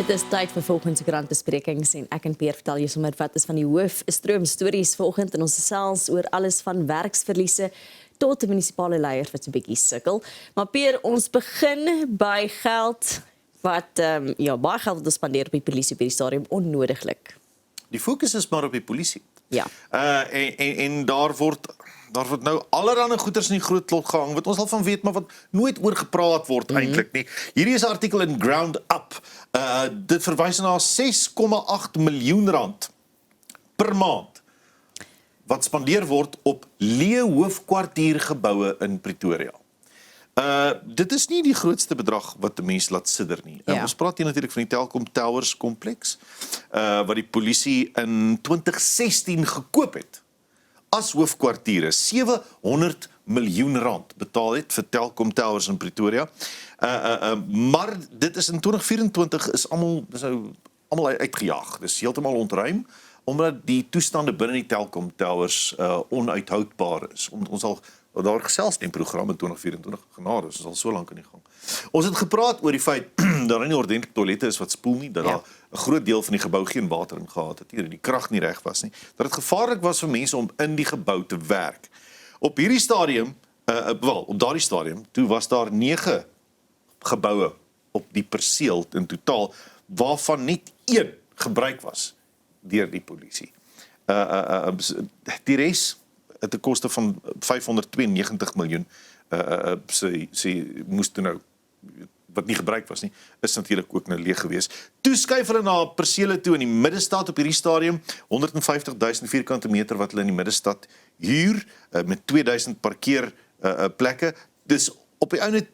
Dit is tyd vir volgende krantbesprekings en ek en Pierre vertel jou sommer wat is van die hoofstroom stories vanoggend in ons gesels oor alles van werksverliese tot 'n munisipale leier wat so 'n bietjie sukkel. Maar Pierre, ons begin by geld wat baie geld wat ons spandeer op die polisie op hierdie stadium onnodiglik. Die fokus is maar op die polisie. Ja. En daar word nou allerlei goeders in die groot klok gehang wat ons al van weet, maar wat nooit oor gepraat word eintlik nie. Hierdie is 'n artikel in Ground Up. Dit verwys na 6,8 miljoen rand per maand wat spandeer word op leë hoofkwartiergeboue in Pretoria. Dit is nie die grootste bedrag wat 'n mens laat sidder nie. Ja. Ons praat hier natuurlik van die Telkom Towers kompleks wat die polisie in 2016 gekoop het as hoofkwartiere. 700 miljoen rand betaal het vir Telkom Towers in Pretoria. Maar dit is in 2024 is almal uitgejaag. Dis heeltemal ontruim omdat die toestande binne die Telkom Towers onuithoudbaar is. Ons al daar gesels in program in 2024 genade, is al so lank in die gang. Ons het gepraat oor die feit dat nie ordentlike toilette is wat spoel nie, dat daar 'n groot deel van die gebou geen water in gehad het, die krag nie reg was nie, dat dit gevaarlik was vir mense om in die gebou te werk. Op hierdie stadium, op daardie stadium, toe was daar 9 geboue op die perseel in totaal, waarvan net 1 gebruik was deur die polisie. Die res het 'n koste van 592 miljoen sy moes toe nou, wat nie gebruik was nie, is natuurlik ook nou leeg gewees. Toe skuif hulle na persele toe in die middestad op hierdie stadium, 150.000 vierkante meter wat hulle in die middestad huur, met 2000 parkeerplekke. Dis op die einde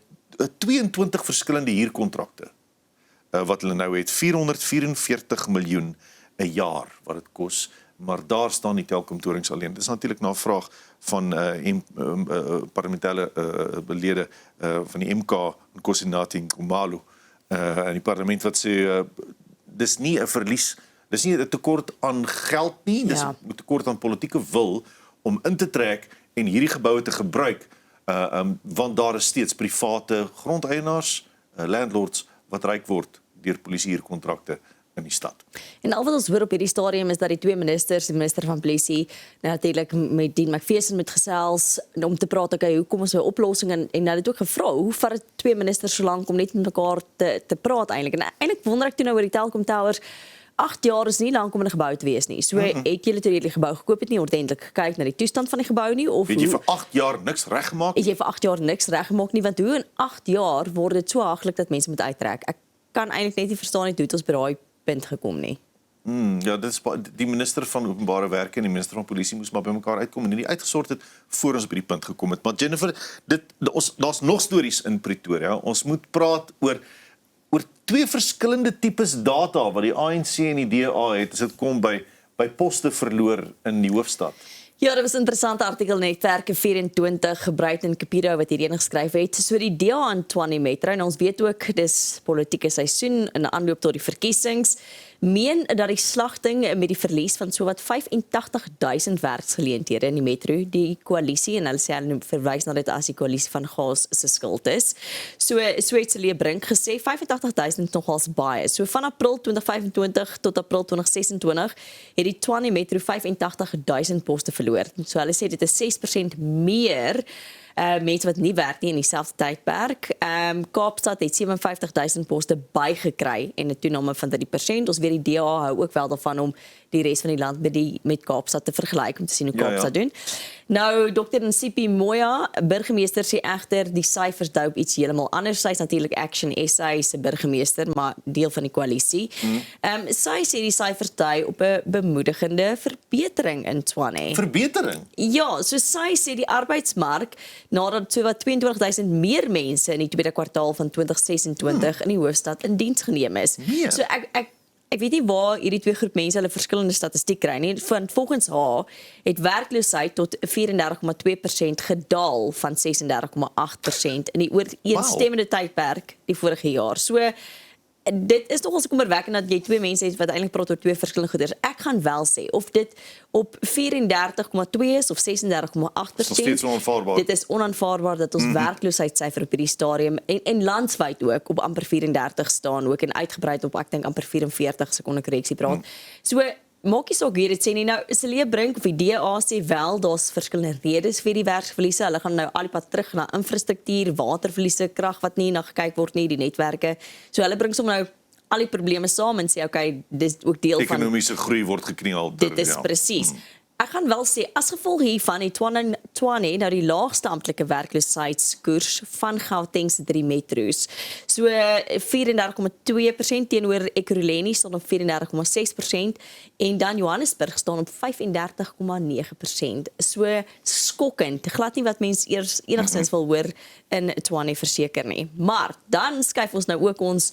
22 verskillende huurkontrakte wat hulle nou het, 444 miljoen 'n jaar wat dit kos. Maar daar staan die Telkom-torings alleen. Dit is natuurlik na vraag van parlementêre lede van die MK, Nkosinathi Nxumalo, in die parlement wat sê, dis nie 'n verlies, dis nie 'n tekort aan geld nie, dis 'n tekort aan politieke wil om in te trek en hierdie geboue te gebruik, want daar is steeds private grondeienaars, landlords, wat ryk word deur polisiehuurkontrakte in die stad. En al wat ons hoor op hierdie stadium is dat die 2 ministers, die minister van polisie, natuurlik met Dean McPherson moet gesels om te praat, hoe kom ons by 'n oplossing en hulle het ook gevra, hoe vat dit 2 ministers so lank om net met mekaar te praat eintlik. En eintlik wonder ek toe nou oor die Telkom Towers, 8 jaar is nie lank om in 'n gebou te wees nie. So het julle toe die gebou gekoop het nie ordentlik gekyk na die toestand van die gebou nie, of het jy vir 8 jaar niks reggemaak? Het jy vir 8 jaar niks reggemaak nie, want hoe in 8 jaar word dit so haglik dat mense moet uittrek. Ek kan eintlik net nie verstaan hoe het ons by daai punt gekom nie. Ja, dit is die minister van openbare werke en die minister van polisie moes maar by mekaar uitkom en nie uitgesort het voor ons by die punt gekom het. Maar Jennifer, daar's nog stories in Pretoria. Ons moet praat oor 2 verskillende tipes data wat die ANC en die DA het as dit kom by poste verloor in die hoofstad. Ja, dit was 'n interessante artikel net Werke 24 gebruik in Capiro wat hierdie geskryf het. So die DA in Tshwane Metro, en ons weet ook dis politieke seisoen in aanloop tot die verkiesings, meen dat die slagting met die verlies van sowat 85.000 werksgeleenthede in die metro, die koalisie, en hulle sê hulle verwys na dit as die koalisie van Gaas se skuld is. So het Celia Brink gesê 85.000 nogals baie. So van April 2025 tot April 2026 het die Tshwane Metro 85.000 poste verloor. So hulle sê dit is 6% meer mense wat nie werk nie in dieselfde tydperk. Kaapstad het 57.000 poste bygekry en 'n toename van 3%. Ons weet die DA hou ook wel daarvan om die res van die land met Kaapstad te vergelyk om te sien hoe Kaapstad doen. Nou Dr. Nsipi Moya, burgemeester, sê egter die syfers dui op iets heeltemal anders. Sy is natuurlik Action SA se burgemeester, maar deel van die koalisie. Sy sê die syfers dui op 'n bemoedigende verbetering in Tshwane. Verbetering? Ja, so sy sê die arbeidsmark nadat sowat 22.000 meer mense in die tweede kwartaal van 2026 in die hoofstad in diens geneem is. Nee. So ek weet nie waar hierdie 2 groep mense hulle verskillende statistiek kry nie. Volgens haar het werkloosheid tot 34,2% gedaal van 36,8% in die ooreenstemmende tydperk die vorige jaar. So dit is nogals kommerwekkend dat jy twee mense het wat eintlik praat oor twee verskillende goeders. Ek gaan wel sê of dit op 34,2 is of 36,8%. Is nog steeds onaanvaarbaar. Dit is onaanvaarbaar dat ons werkloosheidssyfer op hierdie stadium en landwyd ook op amper 34 staan ook en uitgebrei op ek dink amper 44 as ek onder korreksie praat. So maak nie saak wie dit sê nie. Nou, Celia Brink of die DA sê wel, daar's verskillende redes vir die werksverliese. Hulle gaan nou al die pad terug na infrastruktuur, waterverliese, krag wat nie na gekyk word nie, die netwerke. So hulle bring sommer nou al die probleme saam en sê, okay, dis ook deel van... Ekonomiese groei word gekniel. Dit is presies. Ek gaan wel sê, as gevolg hiervan het Tshwane nou die laagste amptelike werkloosheidskoers van Gauteng se 3 metro's. So 34,2% teenoor Ekurhuleni staan op 34,6% en dan Johannesburg staan op 35,9%. So skokkend, glad nie wat mens eers enigstens wil hoor in Tshwane verseker nie. Maar dan skuif ons nou ook ons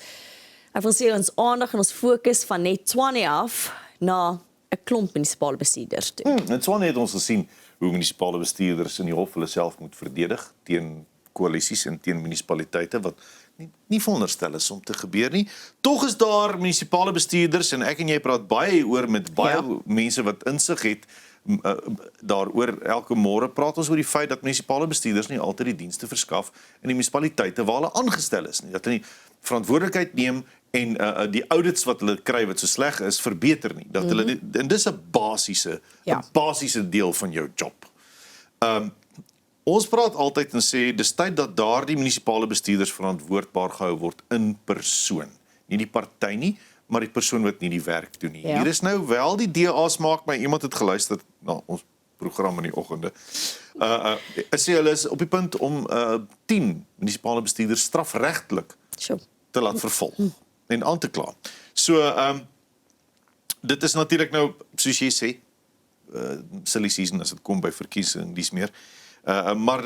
aandag en ons fokus van net Tshwane af na 'n klomp munisipale bestuurders toe. In Tshwane het ons gesien hoe munisipale bestuurders in die hof hulle self moet verdedig teen koalisies en teen munisipaliteite wat nie veronderstel is om te gebeur nie. Tog is daar munisipale bestuurders en ek en jy praat baie oor met baie mense wat insig het daaroor. Elke môre praat ons oor die feit dat munisipale bestuurders nie altyd die dienste verskaf in die munisipaliteite waar hulle aangestel is nie. Dat hulle nie verantwoordelikheid neem en die audits wat hulle kry wat so sleg is, verbeter nie. Dat hulle en dis 'n basiese deel van jou job. Ons praat altyd en sê dis tyd dat daardie munisipale bestuurders verantwoordbaar gehou word in persoon. Nie die party nie, maar die persoon wat nie die werk doen nie. Ja. Hier is nou wel die DA's maak my, iemand het geluister na ons program in die oggende. Sê hulle is op die punt om 10 munisipale bestuurders strafregtelik te laat vervolg en aan te kla. So, dit is natuurlik nou, soos jy sê, silly season as dit kom by verkiesing, dis meer. Maar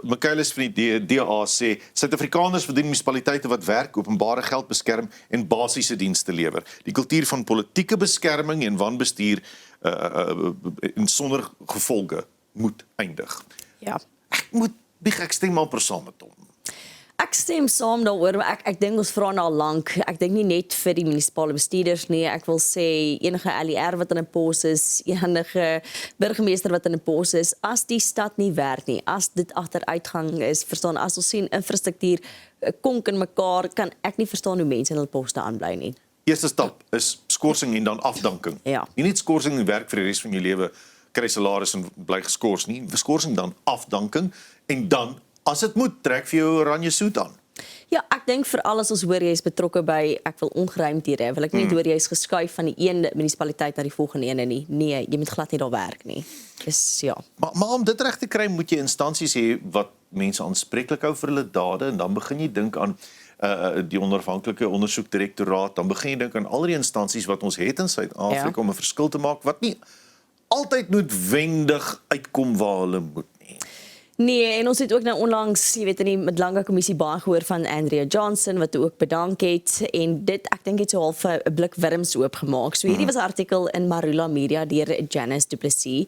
Michaelis van die DA sê, Suid-Afrikaners verdien munisipaliteite wat werk, openbare geld beskerm en basiese dienste lewer. Die kultuur van politieke beskerming en wanbestuur en sonder gevolge moet eindig. Ja. Ek stem amper saam met hom. Ek stem saam daaroor, maar ek dink ons vra nou al lank. Ek dink nie net vir die munisipale bestuurders nie. Ek wil sê enige LER wat in 'n pos is, enige burgemeester wat in 'n pos is, as die stad nie werk nie, as dit agteruitgang is, verstaan, as ons sien infrastruktuur konk in mekaar, kan ek nie verstaan hoe mense in hul poste aanbly nie. Eerste stap is skorsing en dan afdanking. Ja. Nie net skorsing en werk vir die res van jou lewe, kry salaris en bly geskors nie. Skorsing dan afdanking en dan as dit moet, trek vir jou oranje soet aan. Ja, ek dink veral as ons hoor jy is betrokke by, ek wil ongeruimdhede, wil ek nie hoor jy is geskuif van die een munisipaliteit na die volgende ene nie. Nee, jy moet glad nie daar werk nie. Dis ja. Maar om dit reg te kry, moet jy instansies hê wat mense aanspreeklik hou vir hulle dade en dan begin jy dink aan die onafhanklike ondersoekdirektoraat, dan begin jy dink aan al die instansies wat ons het in Suid-Afrika om 'n verskil te maak wat nie altyd noodwendig uitkom waar hulle moet nie. Nee, en ons het ook nou onlangs, jy weet, in die Madlanga kommissie baie gehoor van Andrea Johnson wat ook bedank het en dit ek dink het so half 'n blik wurms oopgemaak. So hierdie was 'n artikel in Marula Media deur Janice Du Plessis.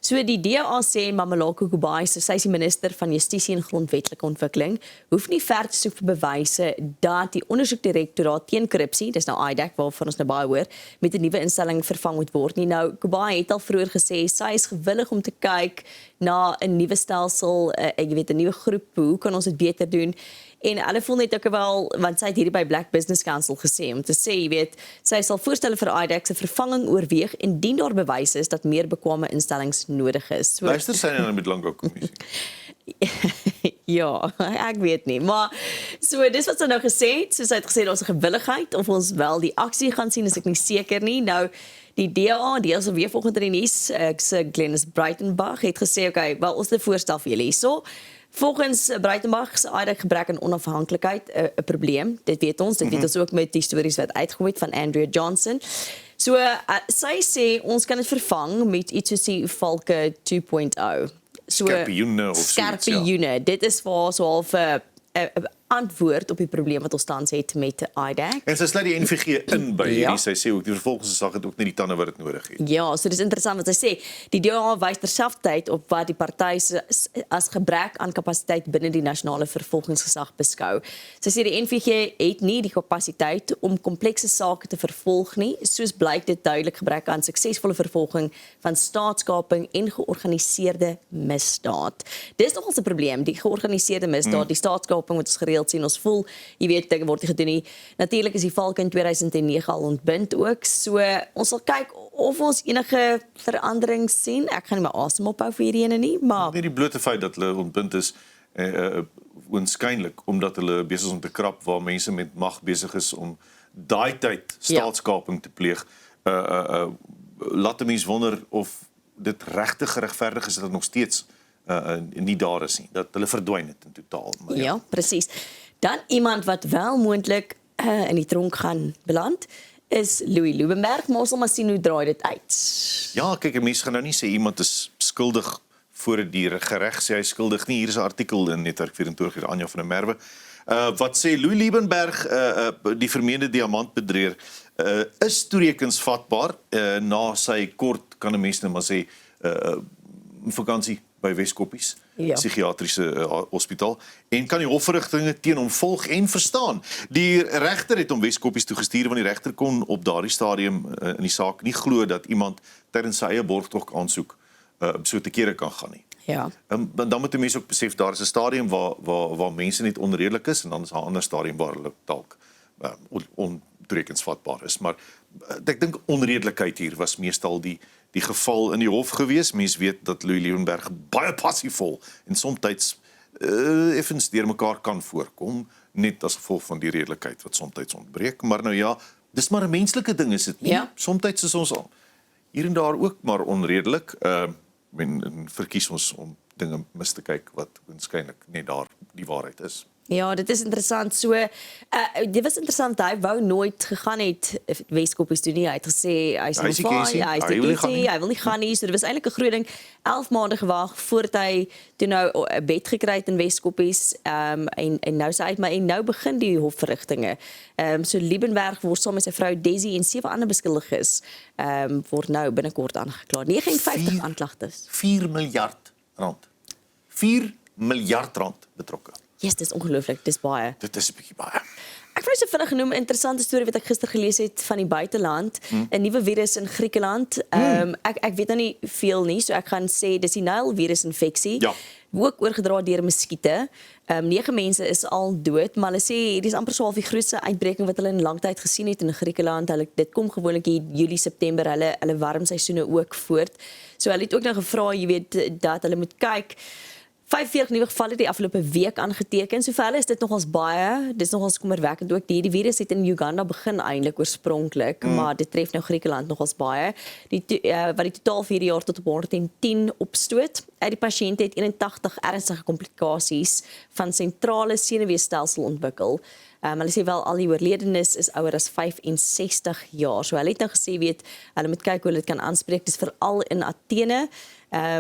So die DA sê Mameloko Kubayi, so sy is die minister van Justisie en Grondwetlike Ontwikkeling, hoef nie ver te soek vir bewyse dat die ondersoekdirektoraat teen korrupsie, dis nou IDAC waarvan ons nou baie hoor, met 'n nuwe instelling vervang moet word nie. Nou Kubayi het al vroeër gesê sy is gewillig om te kyk na 'n nuwe stelsel, jy weet 'n nuwe groep, hoe kan ons dit beter doen? En hulle voel net ook wel, want sy het hierdie by Black Business Council gesê, om te sê, jy weet, sy sal voorstelle vir IDAC se vervanging oorweeg indien daar bewyse is dat meer bekwame instellings nodig is. So, Luister sy nou met Lango kommissie. ja, ek weet nie, maar so dis wat sy nou gesê het, so sy het gesê daar's 'n gewilligheid, of ons wel die aksie gaan sien, is ek nie seker nie. Nou, die DA, die is weer volgende in die nuus, Glenys Breitenbach het gesê, okay, wel ons het 'n voorstel vir julle hierso. Volgens Breitenbach se IDAC gebrek aan onafhanklikheid 'n probleem. Dit weet ons ons ook met die stories wat uitgegooi het van Andrea Johnson. So sy sê ons kan dit vervang met iets soos die Valke 2.0. So Skerpioene of skerpioene. Dit is waar so half antwoord op die probleem wat ons tans het met IDAC. En sy sluit die NVG in by Ja. hierdie, sy sê ook die vervolgingsgesag het ook nie die tande wat dit nodig het. Ja, so dis interessant wat sy sê. Die DA wys terselfdertyd op wat die party as gebrek aan kapasiteit binne die nasionale vervolgingsgesag beskou. Sy sê die NVG het nie die kapasiteit om komplekse sake te vervolg nie, soos blyk dit duidelik gebrek aan suksesvolle vervolging van staatskaping en georganiseerde misdaad. Dis nogals 'n probleem, die georganiseerde misdaad, die staatskaping wat ons gereeld sien. Ons voel, jy weet, dinge word nie gedoen nie. Natuurlik is die valke in 2009 al ontbind ook. So ons sal kyk of ons enige verandering sien. Ek gaan nie my asem ophou vir hierdie ene nie, maar Net die blote feit dat hulle ontbind is waarskynlik omdat hulle besig is om te krap waar mense met mag besig is om daai tyd staatskaping te pleeg. Laat 'n mens wonder of dit regtig geregverdig is dat dit nog steeds nie daar is nie, dat hulle verdwyn het in totaal. Maar ja, presies. Dan iemand wat wel moontlik in die tronk gaan beland, is Louis Liebenberg, maar ons sal maar sien hoe draai dit uit. Ja, kyk, 'n mens gaan nou nie sê iemand is skuldig voor die reg sê hy is skuldig nie. Hier is 'n artikel in Netwerk 24 deur Anja van der Merwe. Wat sê Louis Liebenberg, die vermeende diamantbedrieër, is toerekensvatbaar na sy kort, kan 'n mens net maar sê, vakansie by Weskoppies, psigiatriese hospitaal, en kan die hofverrigtinge teen hom volg en verstaan. Die regter het hom Weskoppies toegestuur, want die regter kon op daardie stadium in die saak nie glo dat iemand tydens sy eie borgtog aansoek so te kere kan gaan nie. Ja. Dan moet die mense ook besef, daar is 'n stadium waar mense net onredelik is, en dan is daar 'n ander stadium waar hulle dalk ontoerekensvatbaar is. Maar ek dink onredelikheid hier was meestal die geval in die hof gewees. Mense weet dat Louis Liebenberg baie passievol en soms effens deur mekaar kan voorkom, net as gevolg van die redelikheid wat soms ontbreek. Maar nou ja, dis maar 'n menslike ding, is dit nie? Ja. Soms is ons al hier en daar ook maar onredelik. En verkies ons om dinge mis te kyk wat waarskynlik net daar die waarheid is. Ja, dit is interessant. So, dit was interessant, hy wou nooit gegaan het Weskoppies toe nie. Hy het gesê, hy is die Casey, hy wil nie gaan nie. So, dit was eintlik 'n groot ding. 11 maande gewag voordat hy toe nou 'n bed gekry het in Weskoppies, en nou sê hy, maar nou begin die hofverrigtinge. So Liebenberg word saam met sy vrou Desi en 7 ander beskuldiges, word nou binnekort aangekla. 59 aanklagtes. 4 miljard rand. 4 miljard rand betrokke. Yes, dis ongelooflik, dis baie. Dit is 'n bietjie baie. Ek wil so vinnig genoem 'n interessante storie wat ek gister gelees het van die buiteland, 'n nuwe virus in Griekeland. Ek weet nou nie veel nie, so ek gaan sê dis die Nile virusinfeksie. Ja. Ook oorgedra deur muskiete. 9 mense is al dood, maar hulle sê dis amper so half die grootste uitbreking wat hulle in lang tyd gesien het in Griekeland. Dit kom gewoonlik hier Julie, September, hulle warm seisoene ook voort. So hulle het ook nou gevra, jy weet, dat hulle moet kyk. 45 nuwe gevalle die afgelope week aangeteken. So vir hulle is dit nogals baie. Dis nogals kommerwekkend ook. Die virus het in Uganda begin eintlik oorspronklik, maar dit tref nou Griekeland nogals baie. Wat die totaal vir hierdie jaar tot op 110 opstoot. Uit die pasiënte het 81 ernstige komplikasies van sentrale senuweestelsel ontwikkel. Hulle sê wel al die oorledenes is ouer as 65 jaar. So hulle het nou gesê, weet, hulle moet kyk hoe hulle dit kan aanspreek. Dis veral in Athene,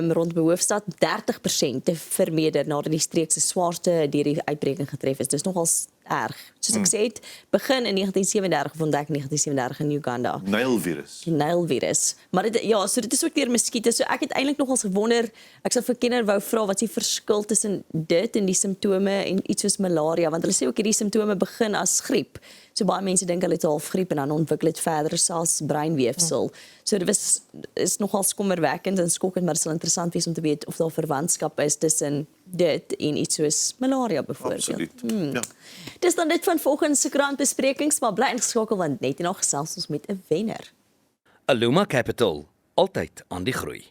rond die hoofstad, 30% te vermeerder nadat die streek se swaarste deur die uitbreking getref is. Dis nogals erg. Soos ek sê het, begin in 1937 of ontdek 1937 in Uganda. Nile virus. Maar so dit is ook deur muskiete. So ek het eintlik nogals gewonder, ek sou vir kenner wou vra wat is die verskil tussen dit en die simptome en iets soos malaria, want hulle sê ook hierdie simptome begin as griep. So baie mense dink hulle het half griep en dan ontwikkel dit verder selfs breinweefsel. So dit is nogal skommerwekkend en skokkend, maar dit sal interessant wees om te weet of daar verwantskap is tussen dit en iets soos malaria byvoorbeeld. Absoluut. Ja. Dis dan dit van volgens se krantbesprekings, maar bly ingeskakel want net en nog gesels ons met 'n wenner. Aluma Capital, altyd aan die groei.